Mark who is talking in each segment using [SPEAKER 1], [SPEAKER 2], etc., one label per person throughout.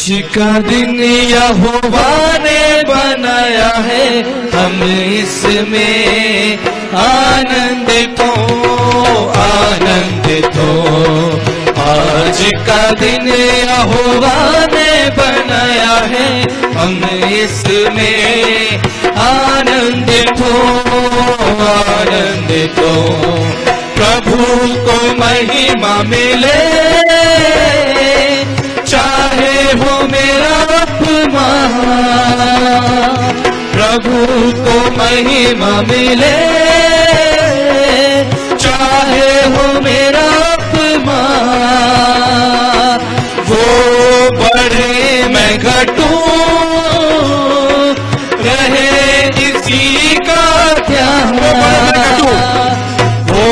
[SPEAKER 1] का दिन यहोवा ने बनाया है, हम इसमें आनंदित हो। आज का दिन यहोवा ने बनाया है, हम इसमें आनंदित हो। प्रभु को महिमा मिले, चाहे हो मेरा अपमान। प्रभु को महिमा मिले, चाहे हो मेरा अपमान। वो बढ़े मैं घटूं, रहे इसी का ध्यान। वो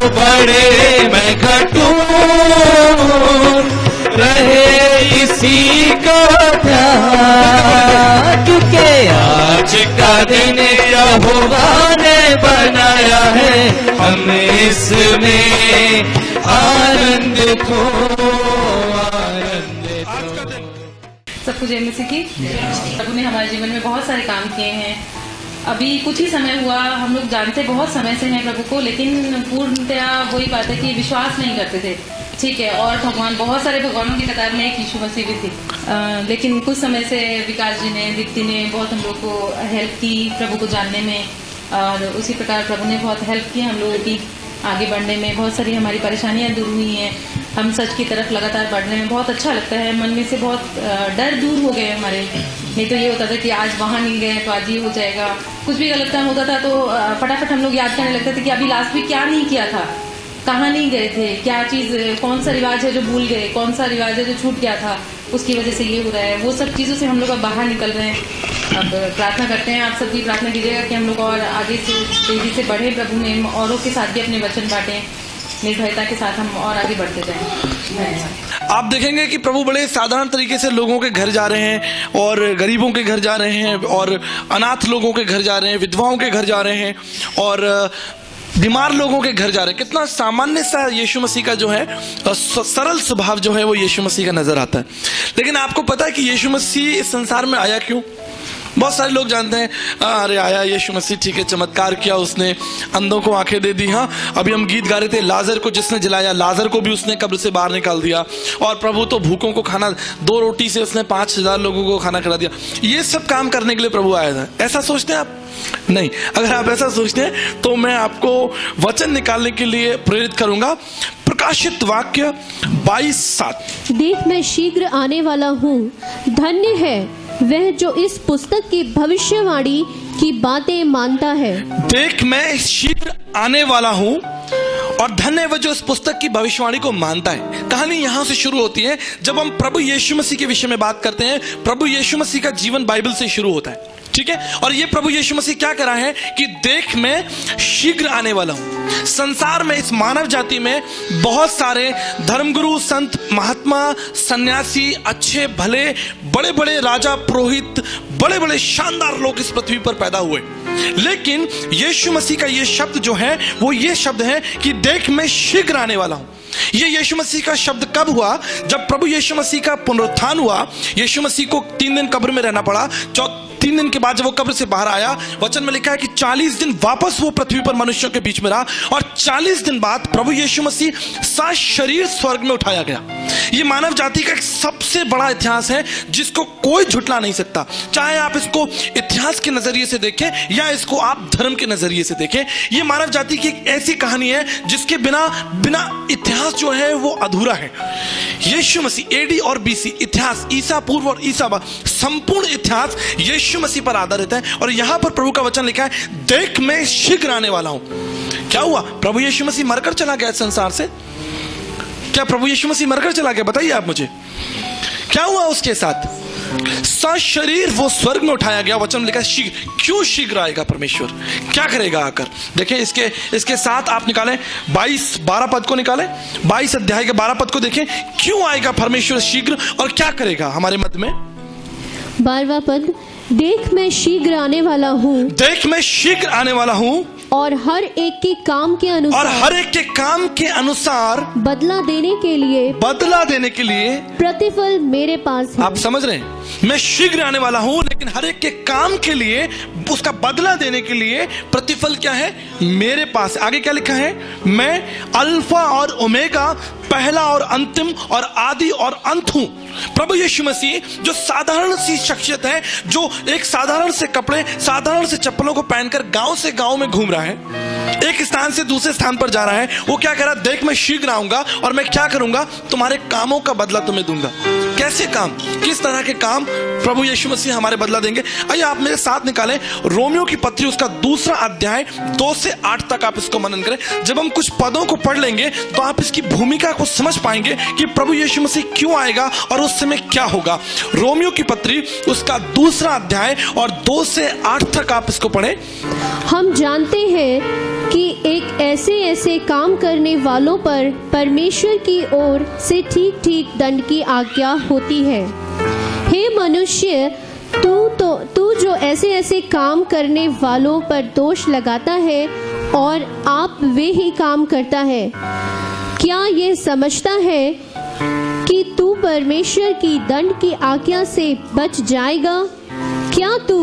[SPEAKER 1] बढ़े मैं घटूं, रहे इसी का ध्यान। क्योंकि आज का दिन यहोवा ने बनाया है, हम इसमें आनंदित हो।
[SPEAKER 2] सबको जय मसीह की। प्रभु ने हमारे जीवन में बहुत सारे काम किए हैं। अभी कुछ ही समय हुआ, हम लोग जानते बहुत समय से हैं प्रभु को, लेकिन पूर्णतया वही बात है कि विश्वास नहीं करते थे। ठीक है, और भगवान, बहुत सारे भगवानों की कतार में एक यीशु मसीह भी थी। लेकिन कुछ समय से विकास जी ने, दीप्ति ने बहुत हम लोग को हेल्प की प्रभु को जानने में, और उसी प्रकार प्रभु ने बहुत हेल्प की हम लोगों की आगे बढ़ने में। बहुत सारी हमारी परेशानियां दूर हुई हैं, हम सच की तरफ लगातार बढ़ने में बहुत अच्छा लगता है। मन में से बहुत डर दूर हो गए हमारे। नहीं तो ये होता था कि आज वहां नहीं गए तो आज ये हो जाएगा। कुछ भी गलत काम होता था तो फटाफट हम लोग याद करने लगते थे कि अभी लास्ट में क्या नहीं किया था, कहाँ नहीं गए थे, क्या चीज, कौन सा रिवाज है जो भूल गए, कौन सा रिवाज है जो छूट गया था, उसकी वजह से ये हो रहा है। वो सब चीजों से हम लोग अब बाहर निकल रहे हैं। अब प्रार्थना करते हैं, आप सबकी प्रार्थना कीजिएगा कि हम लोग और आगे से तेजी से बढ़े प्रभु में, औरों के साथ भी अपने वचन बांटें, निर्भयता के साथ हम और आगे बढ़ते जाएं। धन्यवाद।
[SPEAKER 3] आप देखेंगे कि प्रभु बड़े साधारण तरीके से लोगों के घर जा रहे हैं, और गरीबों के घर जा रहे हैं, और अनाथ लोगों के घर जा रहे हैं, विधवाओं के घर जा रहे हैं, और बीमार लोगों के घर जा रहे हैं। कितना सामान्य सा यीशु मसीह का जो है सरल स्वभाव जो है वो यीशु मसीह का नजर आता है। लेकिन आपको पता है कि यीशु मसीह इस संसार में आया क्यों? बहुत सारे लोग जानते हैं, अरे आया यीशु मसीह, ठीक है, चमत्कार किया उसने, अंधों को आंखें दे दी। हाँ, अभी हम गीत गा रहे थे, लाजर को जिसने जलाया, लाजर को भी उसने कब्र से बाहर निकाल दिया। और प्रभु तो भूखों को खाना, 2 रोटी से उसने 5000 लोगों को खाना खिला दिया। ये सब काम करने के लिए प्रभु आया था। ऐसा सोचते हैं आप? नहीं। अगर आप ऐसा सोचते हैं तो मैं आपको वचन निकालने के लिए प्रेरित करूंगा। प्रकाशित वाक्य 22:7।
[SPEAKER 4] देख मैं शीघ्र आने वाला हूँ, धन्य है वह जो इस पुस्तक की भविष्यवाणी की बातें मानता है।
[SPEAKER 3] देख मैं शीघ्र आने वाला हूँ, और धन्य है वह जो इस पुस्तक की भविष्यवाणी को मानता है। कहानी यहां से शुरू होती है जब हम प्रभु यीशु मसीह के विषय में बात करते हैं। प्रभु यीशु मसीह का जीवन बाइबल से शुरू होता है, ठीक है। और ये प्रभु यीशु मसीह क्या करा है कि देख मैं शीघ्र आने वाला हूं। संसार में, इस मानव जाति में बहुत सारे धर्मगुरु, संत, महात्मा, सन्यासी, अच्छे भले, बड़े बड़े राजा, पुरोहित, बड़े बड़े शानदार लोग इस पृथ्वी पर पैदा हुए। लेकिन यीशु मसीह का ये शब्द जो है वो ये शब्द है कि देख मैं शीघ्र आने वाला हूं। ये यीशु मसीह का शब्द कब हुआ? जब प्रभु यीशु मसीह का पुनरुत्थान हुआ। यीशु मसीह को 3 दिन कब्र में रहना पड़ा। 3 दिन के बाद जब वो कब्र से बाहर आया, वचन में लिखा है कि 40 दिन वापस वो पृथ्वी पर मनुष्यों के बीच में रहा, और 40 दिन बाद प्रभु यीशु मसीह सशरीर स्वर्ग में उठाया गया। ये मानव जाति का एक सबसे बड़ा इतिहास है जिसको कोई झुटला नहीं सकता। चाहे आप इसको इतिहास के नजरिए से देखें या इसको आप धर्म के नजरिए से देखें, ये मानव जाति की एक ऐसी कहानी है जिसके बिना इतिहास जो है वो अधूरा है। यीशु मसीह एडी और बीसी इतिहास, ईसा पूर्व और ईसा बाद, संपूर्ण इतिहास यीशु मसीह पर आधारित है। और यहां पर प्रभु का वचन लिखा है, देख मैं शीघ्र आने वाला हूं। क्या हुआ? प्रभु यीशु मसीह मरकर चला गया संसार से? क्या प्रभु यीशु मसीह मरकर चला गया? बताइए आप मुझे, क्या हुआ उसके साथ? सशरीर वो स्वर्ग में उठाया गया। वचन में लिखा है शीघ्र। क्यों शीघ्र आएगा परमेश्वर? क्या करेगा आकर? देखिए इसके साथ आप निकालें 22-12 पद को निकालें, 22 अध्याय के 12 पद को देखें। क्यों आएगा परमेश्वर शीघ्र और क्या करेगा हमारे मध्य में?
[SPEAKER 4] 12वां पद, देख मैं शीघ्र आने वाला हूँ।
[SPEAKER 3] देख मैं शीघ्र आने वाला हूँ।
[SPEAKER 4] और हर एक के काम के
[SPEAKER 3] और
[SPEAKER 4] अनुसार
[SPEAKER 3] हर एक के काम के अनुसार
[SPEAKER 4] बदला देने के लिए प्रतिफल मेरे पास है।
[SPEAKER 3] आप समझ रहे हैं, मैं शीघ्र आने वाला हूं, लेकिन हर एक के काम के लिए उसका बदला देने के लिए प्रतिफल क्या है, मेरे पास। आगे क्या लिखा है, मैं अल्फा और ओमेगा, पहला और अंतिम और आदि और अंत हूं। प्रभु यीशु मसीह जो साधारण सी शख्सियत है, जो एक साधारण से कपड़े, साधारण से चप्पलों को पहनकर गांव से गांव में घूम रहा है, एक स्थान से दूसरे स्थान पर जा रहा है, वो क्या कह रहा है, देख मैं शीघ्र आऊंगा और मैं क्या करूंगा, तुम्हारे कामों का बदला तुम्हें दूंगा। कैसे काम, किस तरह के काम प्रभु यीशु मसीह हमारे बदला देंगे। आइए आप मेरे साथ निकालें रोमियो की पत्री, उसका 2 अध्याय 2 से 8 तक आप इसको मनन करें। जब हम कुछ पदों को पढ़ लेंगे तो आप इसकी भूमिका को समझ पाएंगे कि प्रभु यीशु मसीह क्यों आएगा और उस समय क्या होगा। रोमियो की पत्री उसका 2 अध्याय और 2 से 8 तक आप इसको पढ़ें।
[SPEAKER 4] हम जानते हैं कि एक ऐसे काम करने वालों पर परमेश्वर की ओर से ठीक ठीक दंड की आज्ञा होती है। हे मनुष्य, तू जो ऐसे काम करने वालों पर दोष लगाता है और आप वे ही काम करता है, क्या ये समझता है कि तू परमेश्वर की दंड की आज्ञा से बच जाएगा? क्या तू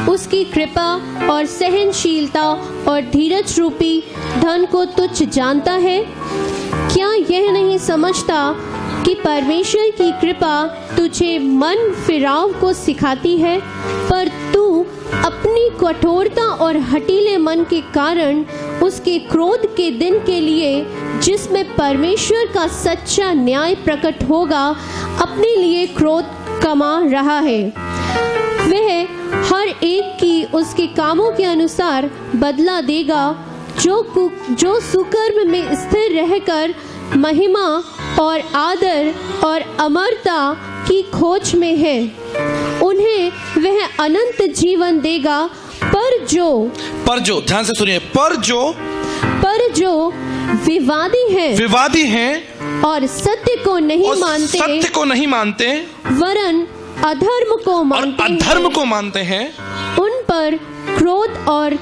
[SPEAKER 4] उसकी कृपा और सहनशीलता और धीरज रूपी धन को तुच्छ जानता है? क्या यह नहीं समझता कि परमेश्वर की कृपा तुझे मन फिराव को सिखाती है, पर तू अपनी कठोरता और हठीले मन के कारण उसके क्रोध के दिन के लिए, जिसमें परमेश्वर का सच्चा न्याय प्रकट होगा, अपने लिए क्रोध कमा रहा है। वह हर एक की उसके कामों के अनुसार बदला देगा, जो सुकर्म में स्थिर रहकर महिमा और आदर और अमरता की खोज में है। उन्हें वह अनंत जीवन देगा। पर जो
[SPEAKER 3] ध्यान से सुनिए, पर जो विवादी हैं और
[SPEAKER 4] सत्य को नहीं मानते वरन अधर्म को मानते हैं, उन पर क्रोध और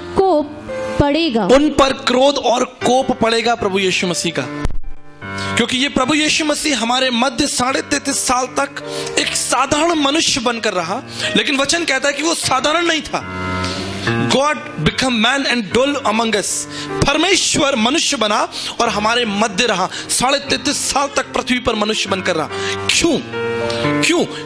[SPEAKER 4] कोप पड़ेगा
[SPEAKER 3] प्रभु यीशु मसीह का। क्योंकि ये प्रभु यीशु मसीह हमारे मध्य 33.5 साल तक एक साधारण मनुष्य बनकर रहा, लेकिन वचन कहता है कि वो साधारण नहीं था। God become man and dwell among us। परमेश्वर मनुष्य बना और हमारे मध्य रहा, 33.5 साल तक पृथ्वी पर मनुष्य बनकर रहा। क्यों?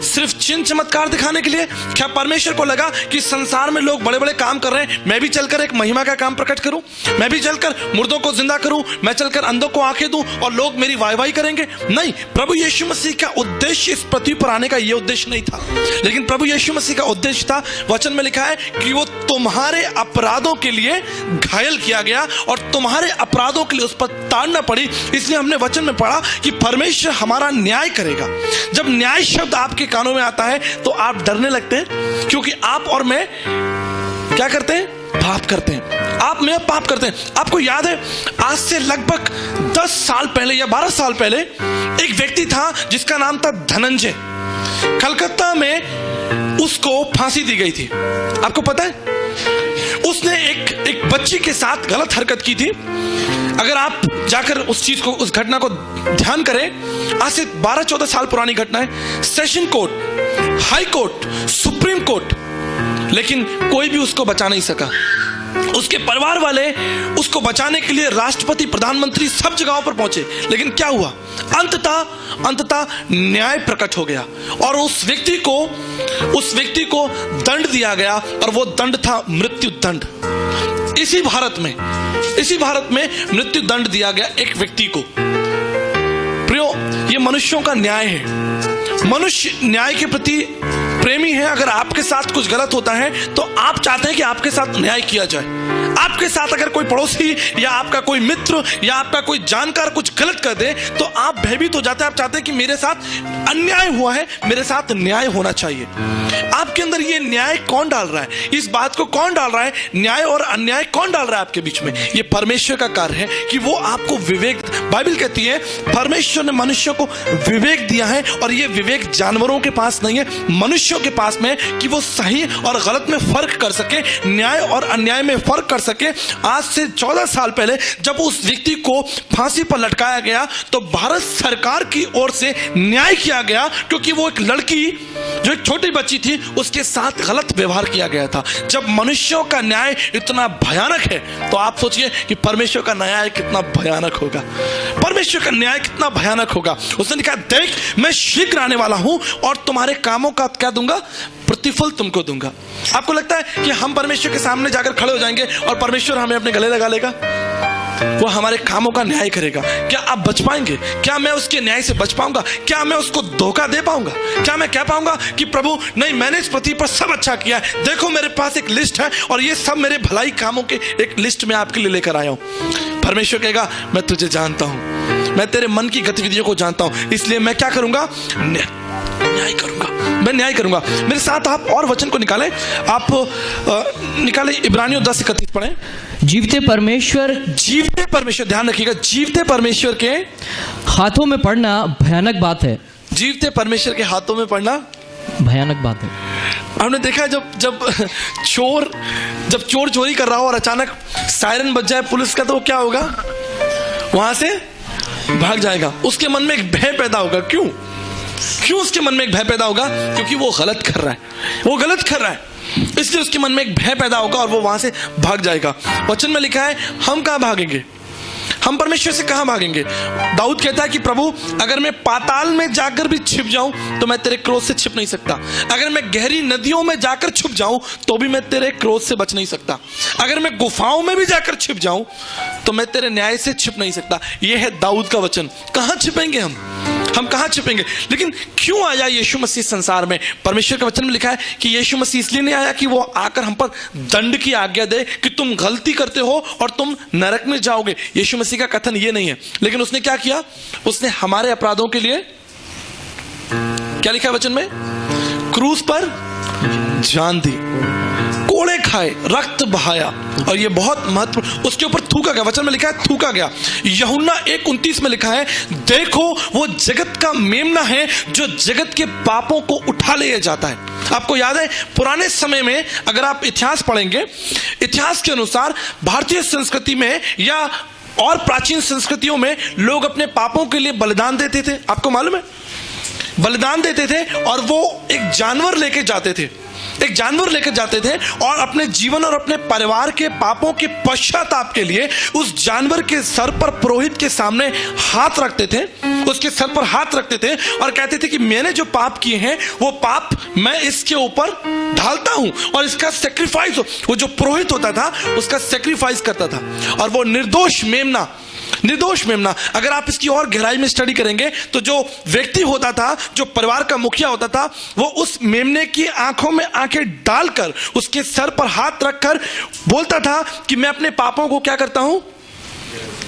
[SPEAKER 3] सिर्फ चिन्ह चमत्कार दिखाने के लिए? क्या परमेश्वर को लगा कि संसार में लोग बड़े बड़े काम कर रहे हैं, मैं भी चलकर एक महिमा का काम प्रकट करूं, मैं भी चलकर मुर्दों को जिंदा करूं, मैं चलकर अंधों को आंखें दूं और लोग मेरी वाहवाही करेंगे? नहीं, प्रभु यीशु मसीह का उद्देश्य इस पृथ्वी पर आने का यह उद्देश्य नहीं था। लेकिन प्रभु यीशु मसीह का उद्देश्य था, वचन में लिखा है कि वो तुम्हारे अपराधों के लिए घायल किया गया और तुम्हारे अपराधों के लिए उस पर ताड़ना पड़ी। इसलिए हमने वचन में पढ़ा कि परमेश्वर हमारा न्याय करेगा। जब न्याय शब्द आपके कानों में आता है तो आप डरने लगते हैं, क्योंकि आप और मैं क्या करते हैं? पाप करते हैं। आप में पाप करते हैं। आपको याद है, आज से लगभग 10 साल पहले या 12 साल पहले एक व्यक्ति था जिसका नाम था धनंजय। कलकत्ता में उसको फांसी दी गई थी। आपको पता है, उसने एक बच्ची के साथ गलत हरकत की थी। अगर आप जाकर उस चीज को, उस घटना को ध्यान करें, आज से 12-14 साल पुरानी घटना है। Session court, high court, supreme court, लेकिन कोई भी उसको बचा नहीं सका। उसके परिवार वाले उसको बचाने के लिए राष्ट्रपति, प्रधानमंत्री सब जगहों पर पहुंचे, लेकिन क्या हुआ? अंततः न्याय प्रकट हो गया और उस व्यक्ति को दंड दिया गया और वो दंड था मृत्यु दंड। इसी भारत में मृत्यु दंड दिया गया एक व्यक्ति को। प्रियो, ये मनुष्यों का न्याय है। मनुष्य न्याय के प्रति प्रेमी है। अगर आपके साथ कुछ गलत होता है तो आप चाहते हैं कि आपके साथ न्याय किया जाए। आपके साथ अगर कोई पड़ोसी या आपका कोई मित्र या आपका कोई जानकार कुछ गलत कर दे तो आप भयभीत हो जाते हैं। आप चाहते हैं कि मेरे साथ अन्याय हुआ है, मेरे साथ न्याय होना चाहिए। आपके अंदर ये न्याय कौन डाल रहा है, इस बात को कौन डाल रहा है, न्याय और अन्याय कौन डाल रहा है आपके बीच में? ये परमेश्वर का कार्य है कि वो आपको विवेक, बाइबल कहती है परमेश्वर ने मनुष्य को विवेक दिया है और ये विवेक जानवरों के पास नहीं है, मनुष्यों के पास में, कि वो सही और गलत में फर्क कर सके, न्याय और अन्याय में फर्क कर सके। आज से 14 साल पहले जब उस व्यक्ति को फांसी पर लटकाया गया तो भारत सरकार की ओर से न्याय किया गया, क्योंकि वो एक लड़की जो एक छोटी बच्ची थी उसके साथ गलत व्यवहार किया गया था। जब मनुष्यों का न्याय इतना भयानक है तो आप सोचिए कि परमेश्वर का न्याय कितना भयानक होगा। परमेश्वर का न्याय कितना भयानक होगा। उसने कहा, देख मैं शीघ्र आने वाला हूं और तुम्हारे कामों का क्या दूंगा, प्रतिफल तुमको दूंगा। आपको लगता है कि हम परमेश्वर के सामने जाकर खड़े हो जाएंगे और परमेश्वर हमें अपने गले लगा लेगा? वो हमारे कामों का न्याय करेगा। क्या आप बच पाएंगे? क्या मैं उसके न्याय से बच पाऊंगा? क्या मैं उसको धोखा दे पाऊंगा? क्या मैं कह पाऊंगा कि प्रभु नहीं, मैंने इस पृथ्वी पर सब अच्छा किया है, देखो मेरे पास एक लिस्ट है और ये सब मेरे भलाई कामों के एक लिस्ट में आपके लिए लेकर आया हूं। परमेश्वर कहेगा, मैं तुझे जानता हूं, मैं तेरे मन की गतिविधियों को जानता हूं, इसलिए मैं क्या करूंगा, न्याय करूंगा, मैं न्याय करूंगा। मेरे साथ आप और वचन को निकालें, आप निकालें इब्रानियों 10:31 पढ़ें।
[SPEAKER 1] जीवते परमेश्वर,
[SPEAKER 3] ध्यान रखिएगा, जीवते परमेश्वर के
[SPEAKER 1] हाथों में पड़ना भयानक बात है।
[SPEAKER 3] जीवते परमेश्वर के हाथों में पड़ना
[SPEAKER 1] भयानक बात है।
[SPEAKER 3] हमने देखा जब चोर चोरी कर रहा हो और अचानक सायरन बज जाए पुलिस का, तो क्या होगा, वहां से भाग जाएगा। उसके मन में एक भय पैदा होगा। क्यों उसके मन में एक भय पैदा होगा? क्योंकि वो गलत कर रहा है, इसलिए उसके मन में एक भय पैदा होगा और वो वहां से भाग जाएगा। वचन में लिखा है, हम कहां भागेंगे, हम परमेश्वर से कहां भागेंगे? दाऊद कहता है कि प्रभु अगर मैं पाताल में जाकर भी छिप जाऊं तो मैं तेरे क्रोध से छिप नहीं सकता। अगर मैं गहरी नदियों में जाकर छुप जाऊं तो भी मैं तेरे क्रोध से बच नहीं सकता। अगर मैं गुफाओं में भी जाकर छिप जाऊं तो मैं तेरे न्याय से छिप नहीं सकता। यह है दाऊद का वचन। कहां छिपेंगे हम कहां छिपेंगे? लेकिन क्यों आया यीशु मसीह संसार में? परमेश्वर के वचन में लिखा है कि यीशु मसीह इसलिए नहीं आया कि वो आकर हम पर दंड की आज्ञा दे कि तुम गलती करते हो और तुम नरक में जाओगे। यीशु मसीह का कथन ये नहीं है। लेकिन उसने क्या किया? उसने हमारे अपराधों के लिए क्या लिखा है वचन में? क्रूस पर जान दी, कोड़े खाए, रक्त बहाया, और ये बहुत महत्वपूर्ण, उसके ऊपर थूका गया। वचन में लिखा है थूका गया। यूहन्ना 1:29 में लिखा है, देखो वो जगत का मेमना है जो जगत के पापों को उठा ले जाता है। आपको याद है पुराने समय में अगर आप इतिहास पढ़ेंगे, इतिहास के अनुसार भारतीय संस्कृति में या और प्राचीन संस्कृतियों में लोग अपने पापों के लिए बलिदान देते थे। आपको मालूम है, बलिदान देते थे और वो एक जानवर लेके जाते थे, और अपने जीवन और अपने परिवार के पापों के पश्चाताप के लिए उस जानवर के सर पर पुरोहित के सामने हाथ रखते थे, उसके सर पर हाथ रखते थे और कहते थे कि मैंने जो पाप किए हैं वो पाप मैं इसके ऊपर ढालता हूं और इसका सेक्रीफाइस, वो जो पुरोहित होता था उसका सेक्रीफाइस करता था। और वो निर्दोष मेमना, अगर आप इसकी और गहराई में स्टडी करेंगे तो जो व्यक्ति होता था, जो परिवार का मुखिया होता था, वो उस मेमने की आंखों में आंखें डालकर उसके सर पर हाथ रखकर बोलता था कि मैं अपने पापों को क्या करता हूं,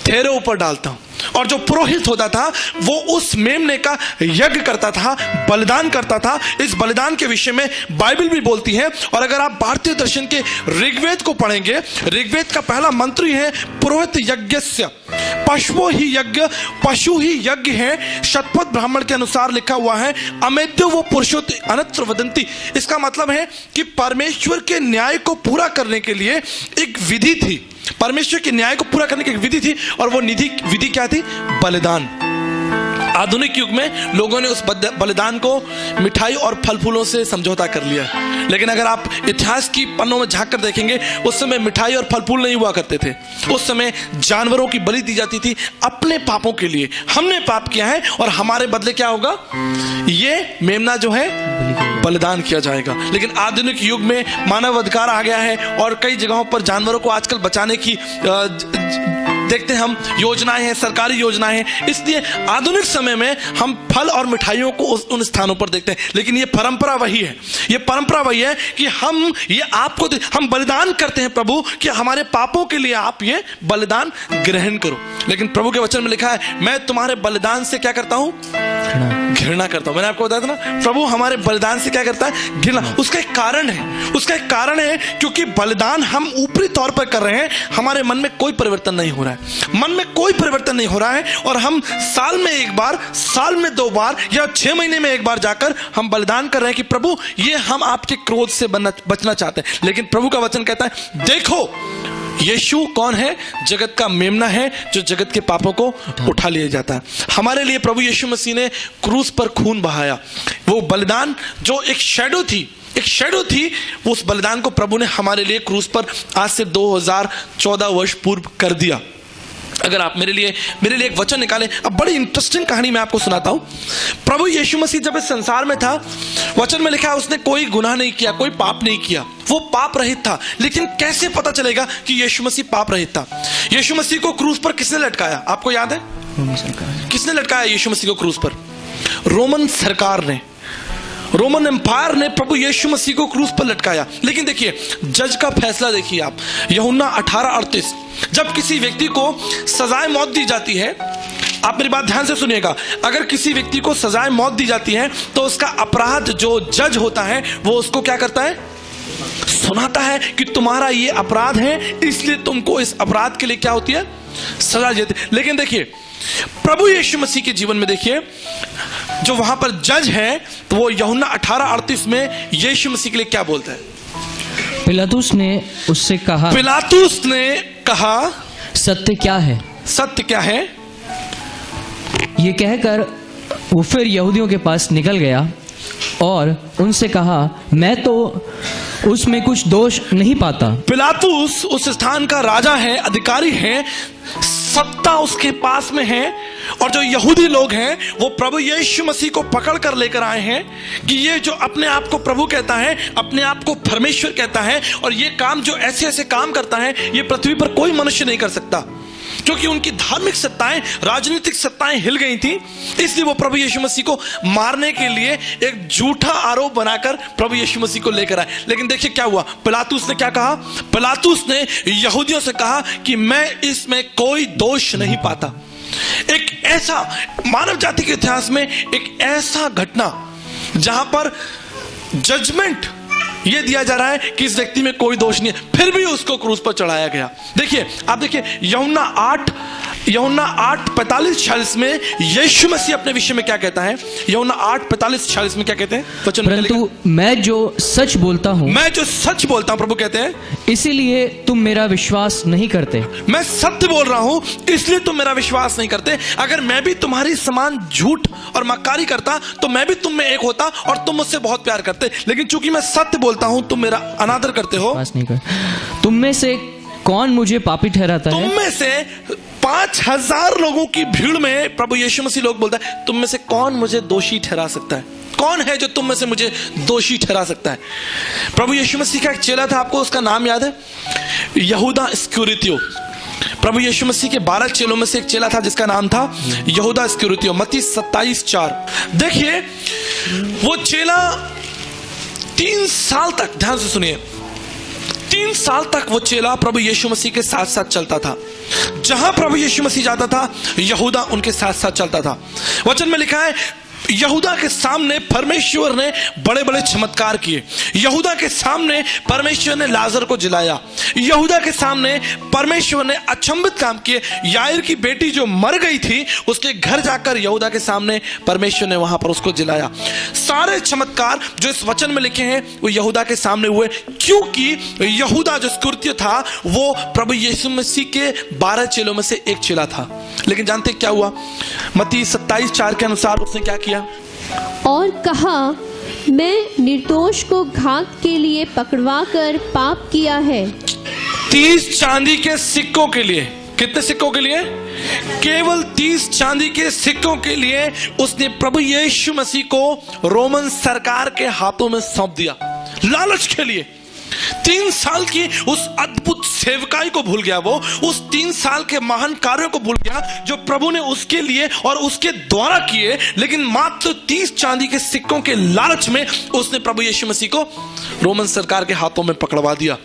[SPEAKER 3] तेरे ऊपर डालता हूं। और जो पुरोहित होता था वो उस मेमने का यज्ञ करता था, बलिदान करता था। इस बलिदान के विषय में बाइबल भी बोलती है। और अगर आप भारतीय दर्शन के ऋग्वेद को पढ़ेंगे, ऋग्वेद का पहला मंत्र ही है पुरोहित यज्ञस्य, पशु ही यज्ञ है। शतपथ ब्राह्मण के अनुसार लिखा हुआ है, अमेद्यो वो पुरुषोत्त अनत्र वदंती। इसका मतलब है कि परमेश्वर के न्याय को पूरा करने के लिए एक विधि थी, परमेश्वर के न्याय को पूरा करने की एक विधि थी, और वो विधि क्या थी? बलिदान। आधुनिक युग में लोगों ने उस बलिदान को मिठाई और फल फूलों से समझौता कर लिया। लेकिन अगर आप इतिहास की पन्नों में झांक कर देखेंगे, उस समय मिठाई और फल फूल नहीं हुआ करते थे। उस समय जानवरों की बलि दी जाती थी अपने पापों के लिए। हमने पाप किया है और हमारे बदले क्या होगा? ये मेमना जो है बलिदान किया जाएगा। लेकिन आधुनिक युग में मानव अधिकार आ गया है और कई जगहों पर जानवरों को आजकल बचाने की देखते हैं हम योजनाएं हैं, सरकारी योजनाएं हैं, इसलिए आधुनिक समय में हम फल और मिठाइयों को उन स्थानों पर देखते हैं। लेकिन ये परंपरा वही है, ये परंपरा वही है कि हम हम बलिदान करते हैं प्रभु कि हमारे पापों के लिए आप ये बलिदान ग्रहण करो। लेकिन प्रभु के वचन में लिखा है, मैं तुम्हारे बलिदान से क्या करता हूं? घृणा करता हूं। मैंने आपको बताया था ना, प्रभु हमारे बलिदान से क्या करता है? घृणा। उसका एक कारण है, उसका एक कारण है क्योंकि बलिदान हम ऊपरी तौर पर कर रहे हैं, हमारे मन में कोई परिवर्तन नहीं हो रहा है, मन में कोई परिवर्तन नहीं हो रहा है, और हम साल में एक बार, साल में 2 बार या 6 महीने में एक बार जाकर हम बलिदान कर रहे हैं कि प्रभु ये हम आपके क्रोध से बचना चाहते हैं। लेकिन प्रभु का वचन कहता है, देखो यीशु कौन है? जगत का मेमना है जो जगत के पापों को उठा लिया जाता है। हमारे लिए प्रभु यीशु मसीह ने क्रूस पर खून बहाया। वो बलिदान जो एक शैडो थी, उस बलिदान को प्रभु ने हमारे लिए क्रूस पर आज से 2014 वर्ष पूर्व कर दिया। अगर आप मेरे लिए एक वचन निकालें, अब बड़ी इंटरेस्टिंग कहानी मैं आपको सुनाता हूं। प्रभु यीशु मसीह जब इस संसार में था, वचन में लिखा है उसने कोई गुनाह नहीं किया, कोई पाप नहीं किया, वो पाप रहित था। लेकिन कैसे पता चलेगा कि यीशु मसीह पाप रहित था? यीशु मसीह को क्रूस पर किसने लटकाया? आपको याद है? किसने लटकाया यीशु मसीह को क्रूस पर? रोमन सरकार ने, रोमन एम्पायर ने प्रभु यीशु मसीह को क्रूस पर लटकाया। लेकिन देखिए जज का फैसला देखिए आप, यूहन्ना 18:38, जब किसी व्यक्ति को सजाए मौत दी जाती है, आप मेरी बात ध्यान से सुनिएगा, अगर किसी व्यक्ति को सजाए मौत दी जाती है तो उसका अपराध जो जज होता है वो उसको क्या करता है? सुनाता है कि तुम्हारा ये अपराध है, इसलिए तुमको इस अपराध के लिए क्या होती है? सजा देती है। लेकिन देखिए प्रभु यीशु मसीह के जीवन में देखिए, जो वहां पर जज है तो वो यूहन्ना 18:38 में यीशु मसीह के लिए क्या बोलता है?
[SPEAKER 1] पिलातुस ने उससे कहा,
[SPEAKER 3] पिलातुस ने कहा,
[SPEAKER 1] सत्य क्या है?
[SPEAKER 3] सत्य क्या है?
[SPEAKER 1] ये कहकर वो फिर यहूदियों के पास निकल गया और उनसे कहा, मैं तो उसमें कुछ दोष नहीं पाता।
[SPEAKER 3] पिलातुस उस स्थान का राजा है, अधिकारी है, सत्ता उसके पास में है, और जो यहूदी लोग हैं वो प्रभु यीशु मसीह को पकड़ कर लेकर आए हैं कि ये जो अपने आप को प्रभु कहता है, अपने आप को परमेश्वर कहता है, और ये काम जो ऐसे ऐसे काम करता है, ये पृथ्वी पर कोई मनुष्य नहीं कर सकता, क्योंकि उनकी धार्मिक सत्ताएं, राजनीतिक सत्ताएं हिल गई थी। इसलिए वो प्रभु यीशु मसीह को मारने के लिए एक झूठा आरोप बनाकर प्रभु यीशु मसीह को लेकर आए। लेकिन देखिए क्या हुआ, पिलातुस ने क्या कहा? पिलातुस ने यहूदियों से कहा कि मैं इसमें कोई दोष नहीं पाता। एक ऐसा मानव जाति के इतिहास में एक ऐसा घटना जहां पर जजमेंट ये दिया जा रहा है कि इस व्यक्ति में कोई दोष नहीं है, फिर भी उसको क्रूस पर चढ़ाया गया। देखिए आप देखिए यूहन्ना 8:45-46 में यीशु मसीह अपने विषय में क्या कहता है? यूहन्ना 8:45-46 में क्या कहते हैं? वचन में
[SPEAKER 1] परंतु मैं जो सच बोलता हूँ,
[SPEAKER 3] मैं जो सच बोलता हूं, प्रभु कहते हैं,
[SPEAKER 1] इसीलिए तुम मेरा विश्वास नहीं करते।
[SPEAKER 3] मैं सत्य बोल रहा हूं इसलिए तुम मेरा विश्वास नहीं करते। अगर मैं भी तुम्हारी समान झूठ और मक्कारी करता तो मैं भी तुम में एक होता और तुम मुझसे बहुत प्यार करते। लेकिन चूंकि मैं सत्य बोलता हूं तुम मेरा अनादर करते हो।
[SPEAKER 1] विश्वास नहीं कर। तुम में से कौन मुझे पापी ठहराता है?
[SPEAKER 3] तुम में से 5000 लोगों की भीड़ में प्रभु यीशु मसीह लोग बोलता है, तुम में से कौन मुझे दोषी ठहरा सकता है? कौन है जो तुम में से मुझे दोषी ठहरा सकता है? प्रभु यीशु मसीह का एक चेला था, आपको उसका नाम याद है? यहूदा इस्करियोती। प्रभु यीशु मसीह के 12 चेलों में से एक चेला था जिसका नाम था यहूदा इस्करियोती। मत्ती 27:4 देखिए, वो चेला 3 साल तक, ध्यान से सुनिए, 3 साल तक वो चेला प्रभु यीशु मसीह के साथ साथ चलता था। जहां प्रभु यीशु मसीह जाता था यहूदा उनके साथ साथ चलता था। वचन में लिखा है यहूदा के सामने परमेश्वर ने बड़े बड़े चमत्कार किए। यहूदा के सामने परमेश्वर ने लाजर को जिलाया। यहूदा के सामने परमेश्वर ने अचंभित काम किए। याईर की बेटी जो मर गई थी उसके घर जाकर यहूदा के सामने परमेश्वर ने वहां पर उसको जिलाया। सारे चमत्कार जो इस वचन में लिखे हैं वो यहूदा के सामने हुए, क्योंकि यहूदा जो इस्करियोती था वो प्रभु यीशु मसीह के 12 चेलों में से एक चेला था। लेकिन जानते क्या हुआ? मत्ती 27:4 के अनुसार उसने क्या किया?
[SPEAKER 4] और कहा, मैं निर्दोष को घात के लिए पकड़वा कर पाप किया है।
[SPEAKER 3] 30 चांदी के सिक्कों के लिए, कितने सिक्कों के लिए? केवल 30 चांदी के सिक्कों के लिए उसने प्रभु यीशु मसीह को रोमन सरकार के हाथों में सौंप दिया, लालच के लिए। 3 साल की उस अद्भुत सेवकाई को भूल गया, वो उस 3 साल के महान कार्यों को भूल गया जो प्रभु ने उसके लिए और उसके द्वारा किए, लेकिन मात्र 30 चांदी के सिक्कों के लालच में उसने प्रभु यीशु मसीह को रोमन सरकार के हाथों में पकड़वा दिया।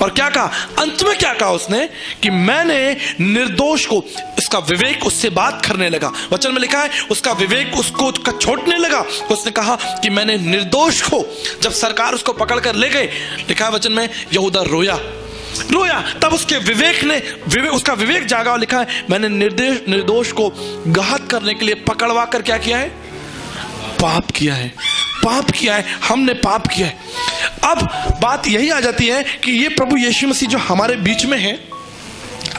[SPEAKER 3] और क्या कहा अंत में, क्या कहा उसने कि मैंने निर्दोष को, उसका विवेक उससे बात करने लगा। वचन में लिखा है उसका विवेक उसको छोड़ने लगा। उसने कहा कि मैंने निर्दोष को, जब सरकार उसको पकड़ कर ले गए, लिखा है वचन में यहूदा रोया, तब उसके उसका विवेक जागा और लिखा है मैंने निर्दोष को घात करने के लिए पकड़वा कर क्या किया है, पाप किया है, हमने पाप किया है। अब बात यही आ जाती है कि ये प्रभु यीशु मसीह जो हमारे बीच में है,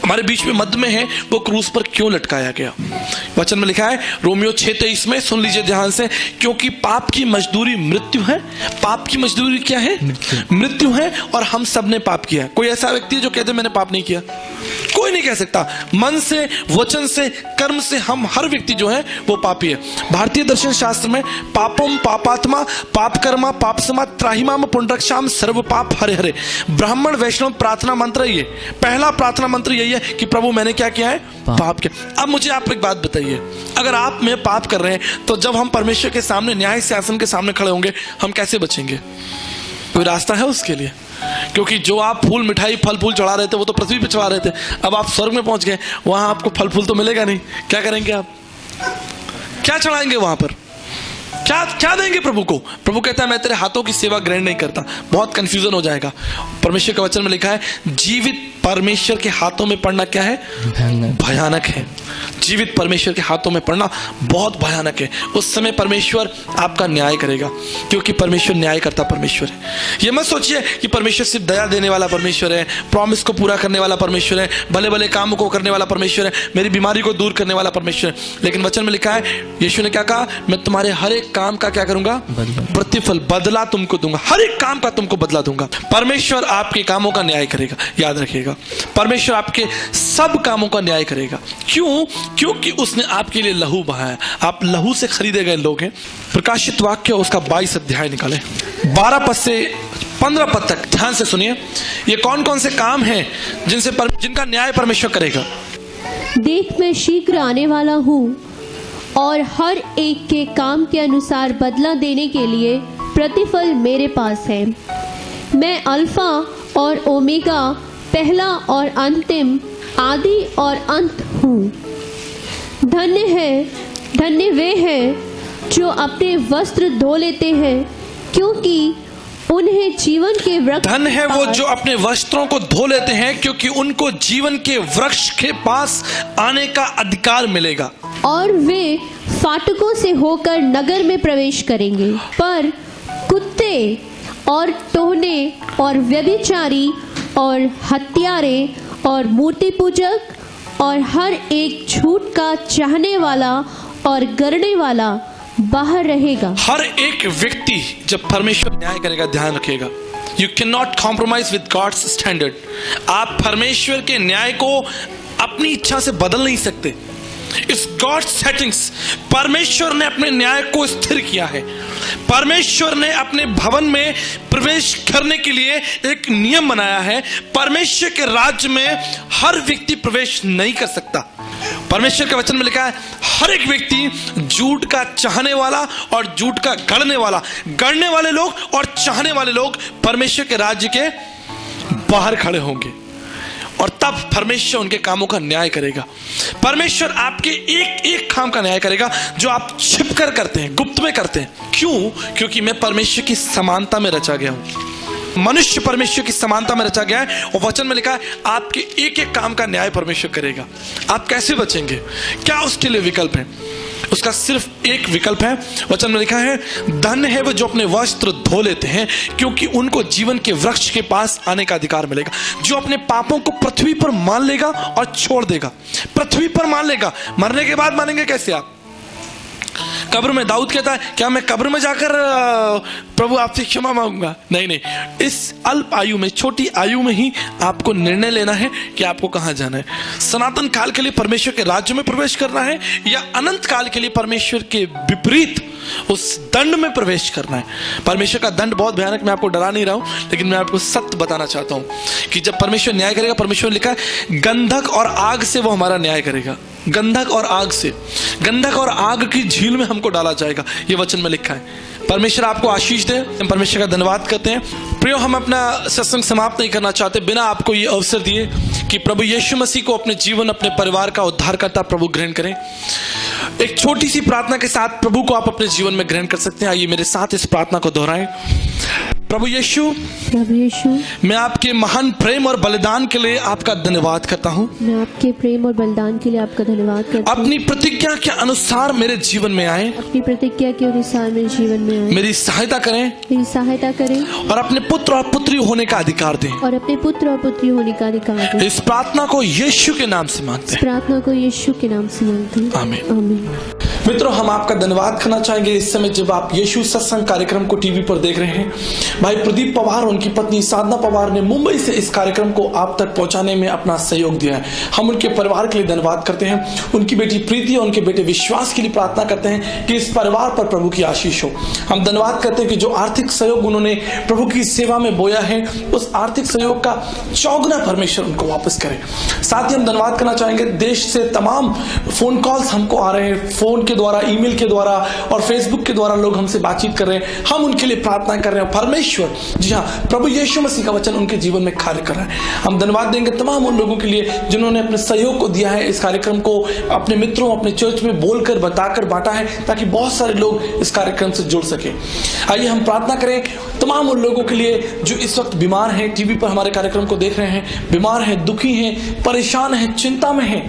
[SPEAKER 3] हमारे बीच में मध्य में है, वो क्रूस पर क्यों लटकाया गया। वचन में लिखा है रोमियो 6:23 में, सुन लीजिए ध्यान से, क्योंकि पाप की मजदूरी मृत्यु है। पाप की मजदूरी क्या है? मृत्यु है। और हम सब ने पाप किया है। कोई ऐसा व्यक्ति है जो कहते मैंने पाप नहीं किया? कोई नहीं कह सकता। मन से, वचन से, कर्म से हम हर व्यक्ति जो है वो पापी है। भारतीय दर्शन शास्त्र में पापम पापात्मा पाप कर्मा पाप समा त्राहिमाम पुंडरक्षाम सर्व पाप हरे हरे, ब्राह्मण वैष्णव प्रार्थना मंत्र, ये पहला प्रार्थना मंत्र यही है कि प्रभु मैंने क्या किया है, पाप किया। अब मुझे आप एक बात बताइए, अगर आप में पाप कर रहे हैं तो जब हम परमेश्वर के सामने, न्याय सिंहासन के सामने खड़े होंगे, हम कैसे बचेंगे? कोई रास्ता है उसके लिए? क्योंकि जो आप फूल मिठाई फल फूल चढ़ा रहे थे वो तो पृथ्वी पे चढ़ा रहे थे, अब आप स्वर्ग में पहुंच गए, वहां आपको फल फूल तो मिलेगा नहीं। क्या करेंगे आप? क्या चढ़ाएंगे वहां पर? क्या देंगे प्रभु को? प्रभु कहता है मैं तेरे हाथों की सेवा ग्रहण नहीं करता। बहुत कंफ्यूजन हो जाएगा। परमेश्वर के वचन में लिखा है जीवित परमेश्वर के हाथों में पड़ना क्या है? भयानक है। जीवित परमेश्वर के हाथों में पड़ना बहुत भयानक है। उस समय परमेश्वर आपका न्याय करेगा, क्योंकि परमेश्वर न्याय करता परमेश्वर है। ये मत सोचिए कि परमेश्वर सिर्फ दया देने वाला परमेश्वर है, प्रॉमिस को पूरा करने वाला परमेश्वर है, भले भले कामों को करने वाला परमेश्वर है, मेरी बीमारी को दूर करने वाला परमेश्वर है। लेकिन वचन में लिखा है, यीशु ने क्या कहा? मैं तुम्हारे हर एक काम का क्या करूंगा? प्रतिफल, बदला तुमको दूंगा। हर एक काम का तुमको बदला दूंगा। परमेश्वर आपके कामों का न्याय करेगा, याद रखिएगा। परमेश्वर आपके सब कामों का न्याय करेगा। क्यों? क्योंकि उसने आपके लिए लहू बहाया। आप लहू से खरीदे गए लोग हैं। प्रकाशित वाक्य उसका 22 अध्याय निकाले, 12 पद से 15 पद तक ध्यान से सुनिए। ये कौन कौन से काम हैं जिनका न्याय परमेश्वर करेगा?
[SPEAKER 4] देख मैं शीघ्र आने वाला हूँ और हर एक के काम के अनुसार बदला देने के लिए प्रतिफल मेरे पास है। मैं अल्फा और ओमेगा, पहला और अंतिम, आदि और अंत हूँ। धन्य वे हैं जो अपने वस्त्र धो लेते हैं, क्योंकि उन्हें जीवन के वृक्ष,
[SPEAKER 3] धन्य है वो जो अपने वस्त्रों को धो लेते हैं, क्योंकि उनको जीवन के वृक्ष के पास आने का अधिकार मिलेगा।
[SPEAKER 4] और वे फाटकों से होकर नगर में प्रवेश करेंगे। पर कुत्ते और टोहने और व्यभिचारी और हत्यारे और मूर्ति पूजक और हर एक झूठ का चाहने वाला और गढ़ने वाला बाहर रहेगा।
[SPEAKER 3] हर एक व्यक्ति जब परमेश्वर न्याय करेगा, ध्यान रखिएगा, you can not compromise with god's standard. आप परमेश्वर के न्याय को अपनी इच्छा से बदल नहीं सकते। इस गॉड सेटिंग्स, परमेश्वर ने अपने न्याय को स्थिर किया है। परमेश्वर ने अपने भवन में प्रवेश करने के लिए एक नियम बनाया है। परमेश्वर के राज्य में हर व्यक्ति प्रवेश नहीं कर सकता। परमेश्वर के वचन में लिखा है हर एक व्यक्ति झूठ का चाहने वाला और झूठ का गढ़ने वाले लोग और चाहने वाले लोग परमेश्वर के राज्य के बाहर खड़े होंगे, और तब परमेश्वर उनके कामों का न्याय करेगा। परमेश्वर आपके एक एक काम का न्याय करेगा जो आप छिपकर करते हैं, गुप्त में करते हैं। क्यों? क्योंकि मैं परमेश्वर की समानता में रचा गया हूं। मनुष्य परमेश्वर की समानता में रचा गया है, और वचन में लिखा है आपके एक एक काम का न्याय परमेश्वर करेगा। आप कैसे बचेंगे? क्या उसके लिए विकल्प है? उसका सिर्फ एक विकल्प है। वचन में लिखा है धन्य है वो जो अपने वस्त्र धो लेते हैं, क्योंकि उनको जीवन के वृक्ष के पास आने का अधिकार मिलेगा। जो अपने पापों को पृथ्वी पर मान लेगा और छोड़ देगा। पृथ्वी पर मान लेगा, मरने के बाद मानेंगे कैसे आप? कब्र में दाऊद कहता है क्या मैं कब्र में जाकर प्रभु आपसे क्षमा मांगूंगा? नहीं, इस अल्प आयु में, छोटी आयु में ही आपको निर्णय लेना है कि आपको कहां जाना है। सनातन काल के लिए परमेश्वर के राज्य में प्रवेश करना है, या अनंत काल के लिए परमेश्वर के विपरीत उस दंड में प्रवेश करना है। परमेश्वर का दंड बहुत भयानक, मैं आपको डरा नहीं रहा हूं, लेकिन मैं आपको सत्य बताना चाहता हूं कि जब परमेश्वर न्याय करेगा, परमेश्वर ने लिखा है गंधक और आग से वो हमारा न्याय करेगा। गंधक और आग से, गंधक और आग की झील में हमको डाला जाएगा, ये वचन में लिखा है। परमेश्वर आपको आशीष दे। हम परमेश्वर का धन्यवाद करते हैं। प्रियो, हम अपना सत्संग समाप्त नहीं करना चाहते बिना आपको ये अवसर दिए कि प्रभु यीशु मसीह को अपने जीवन, अपने परिवार का उद्धारकर्ता प्रभु ग्रहण करें। एक छोटी सी प्रार्थना के साथ प्रभु को आप अपने जीवन में ग्रहण कर सकते हैं। आइए मेरे साथ इस प्रार्थना को दोहराएं। प्रभु यीशु, मैं आपके महान प्रेम और बलिदान के लिए आपका धन्यवाद करता हूँ।
[SPEAKER 4] मैं आपके प्रेम और बलिदान के लिए आपका धन्यवाद करता हूँ।
[SPEAKER 3] अपनी प्रतिज्ञा के अनुसार मेरे जीवन में आए,
[SPEAKER 4] अपनी प्रतिज्ञा के अनुसार मेरे जीवन में आए,
[SPEAKER 3] मेरी सहायता करें,
[SPEAKER 4] मेरी सहायता करें
[SPEAKER 3] और अपने पुत्र और पुत्री होने का अधिकार दें।
[SPEAKER 4] और अपने पुत्र और पुत्री होने का अधिकार दें।
[SPEAKER 3] इस प्रार्थना को यीशु के नाम से मांगते हैं।
[SPEAKER 4] प्रार्थना को यीशु के नाम से मांगते हैं।
[SPEAKER 3] आमीन।
[SPEAKER 4] आमीन।
[SPEAKER 3] मित्रों, हम आपका धन्यवाद करना चाहेंगे इस समय जब आप यीशु सत्संग कार्यक्रम को टीवी पर देख रहे हैं। भाई प्रदीप पवार, उनकी पत्नी साधना पवार ने मुंबई से इस कार्यक्रम को आप तक पहुंचाने में अपना सहयोग दिया है। हम उनके परिवार के लिए धन्यवाद करते हैं। उनकी बेटी प्रीति और उनके बेटे विश्वास के लिए प्रार्थना करते हैं कि इस परिवार पर प्रभु की आशीष हो। हम धन्यवाद करते हैं कि जो आर्थिक सहयोग उन्होंने प्रभु की सेवा में बोया है, उस आर्थिक सहयोग का चौगुना परमेश्वर उनको वापस करे। साथ ही हम धन्यवाद करना चाहेंगे, देश से तमाम फोन कॉल्स हमको आ रहे हैं, फोन के द्वारा, ईमेल के द्वारा और फेसबुक के द्वारा लोग हमसे बातचीत कर रहे हैं। हम उनके लिए प्रार्थना कर रहे हैं। परमेश्वर, जी हाँ, प्रभु यीशु मसीह का वचन उनके जीवन में कार्य कर रहा है। हम धन्यवाद देंगे तमाम उन लोगों के लिए जिन्होंने अपने सहयोग को दिया है, इस कार्यक्रम को अपने मित्रों, अपने चर्च में बोलकर, बताकर बांटा है, ताकि बहुत सारे लोग इस कार्यक्रम से जुड़ सके। आइए हम प्रार्थना करें तमाम उन लोगों के लिए जो इस वक्त बीमार हैं, टीवी पर हमारे कार्यक्रम को देख रहे हैं, बीमार हैं, दुखी हैं, परेशान हैं, चिंता में हैं,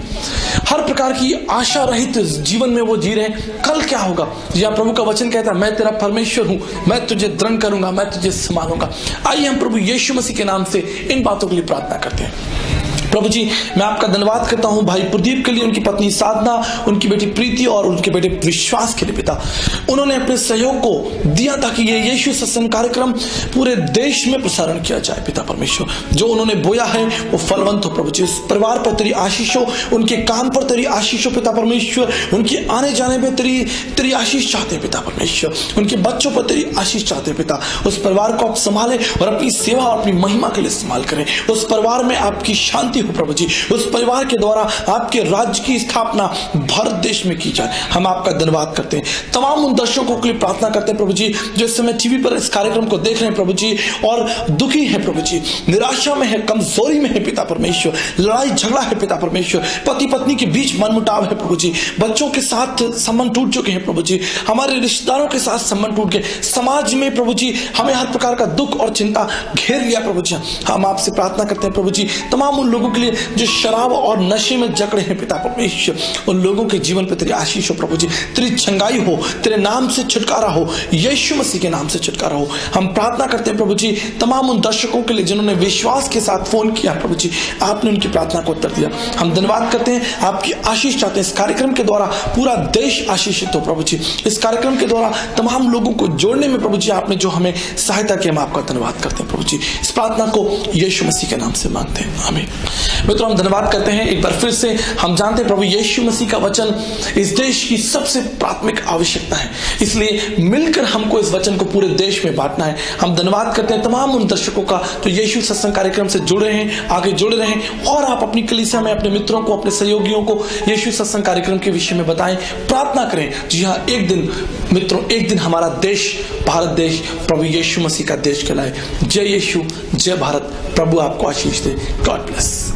[SPEAKER 3] हर प्रकार की आशा रहित जीवन में वो जी रहे हैं। कल क्या होगा? जी हाँ, प्रभु का वचन कहता है, मैं तेरा परमेश्वर हूं, मैं तुझे दृढ़ करूंगा, मैं तुझे संभालूंगा। आइए हम प्रभु यीशु मसीह के नाम से इन बातों के लिए प्रार्थना करते हैं। प्रभु जी, मैं आपका धन्यवाद करता हूं भाई प्रदीप के लिए, उनकी पत्नी साधना, उनकी बेटी प्रीति और उनके बेटे विश्वास के लिए। पिता, उन्होंने अपने सहयोग को दिया ताकि ये यीशु सत्संग कार्यक्रम पूरे देश में प्रसारण किया जाए। पिता परमेश्वर, जो उन्होंने बोया है वो फलवंत हो। प्रभु जी, उस परिवार पर तेरी आशीष हो, उनके काम पर तेरी आशीष हो। पिता परमेश्वर, उनके आने जाने में तेरी आशीष चाहते हैं। पिता परमेश्वर, उनके बच्चों पर तेरी आशीष चाहते हैं। पिता, उस परिवार को आप संभाले और अपनी सेवा और अपनी महिमा के लिए इस्तेमाल करें। उस परिवार में आपकी शांति हो प्रभु जी, उस परिवार के द्वारा आपके राज्य की स्थापना भारत देश में की जाए। हम आपका धन्यवाद करते हैं। तमाम उन दर्शकों के लिए प्रार्थना करते हैं प्रभु जी जो इस समय टीवी पर इस कार्यक्रम को देख रहे हैं प्रभु जी, और दुखी है प्रभु जी, निराशा में है, कमजोरी में है। पिता परमेश्वर, लड़ाई झगड़ा है। पिता परमेश्वर, पति पत्नी के बीच मनमुटाव है प्रभु जी, बच्चों के साथ संबंध टूट चुके हैं प्रभु जी, हमारे रिश्तेदारों के साथ संबंध टूट गए, समाज में प्रभु जी हमें हर प्रकार का दुख और चिंता घेर लिया प्रभु जी। हम आपसे प्रार्थना करते हैं प्रभु जी, तमाम उन लोगों के लिए जो शराब और नशे में जकड़े हैं। पिता परमेश्वर, उन लोगों के जीवन पे तेरी आशीष हो प्रभु जी, तेरी छंगाई हो, तेरे नाम से छुटकारा हो, यीशु मसीह के नाम से छुटकारा हो। हम प्रार्थना करते हैं प्रभु जी तमाम उन दर्शकों के लिए जिन्होंने विश्वास के साथ फोन किया प्रभु जी, आपने उनकी प्रार्थना को उत्तर दिया। हम धन्यवाद करते हैं, आपकी आशीष चाहते हैं। इस कार्यक्रम के द्वारा पूरा देश आशीषित हो प्रभु जी, इस कार्यक्रम के द्वारा तमाम लोगों को जोड़ने में प्रभु जी आपने जो हमें सहायता की, हम आपका धन्यवाद करते हैं प्रभु जी। इस प्रार्थना को यीशु मसीह के नाम से मांगते हैं, आमीन। मित्रों, हम धन्यवाद करते हैं एक बार फिर से। हम जानते हैं प्रभु यीशु मसीह का वचन इस देश की सबसे प्राथमिक आवश्यकता है, इसलिए मिलकर हमको इस वचन को पूरे देश में बांटना है। हम धन्यवाद करते हैं तमाम उन दर्शकों का जो यीशु सत्संग कार्यक्रम से जुड़े हैं, आगे जुड़े रहें, और आप अपनी कलीसिया में अपने मित्रों को, अपने सहयोगियों को यीशु सत्संग कार्यक्रम के विषय में बताएं, प्रार्थना करें। जी हाँ, एक दिन मित्रों, एक दिन हमारा देश, भारत देश, प्रभु यीशु मसीह का देश कहलाए। जय यीशु, जय भारत। प्रभु आपको आशीष दे। God bless.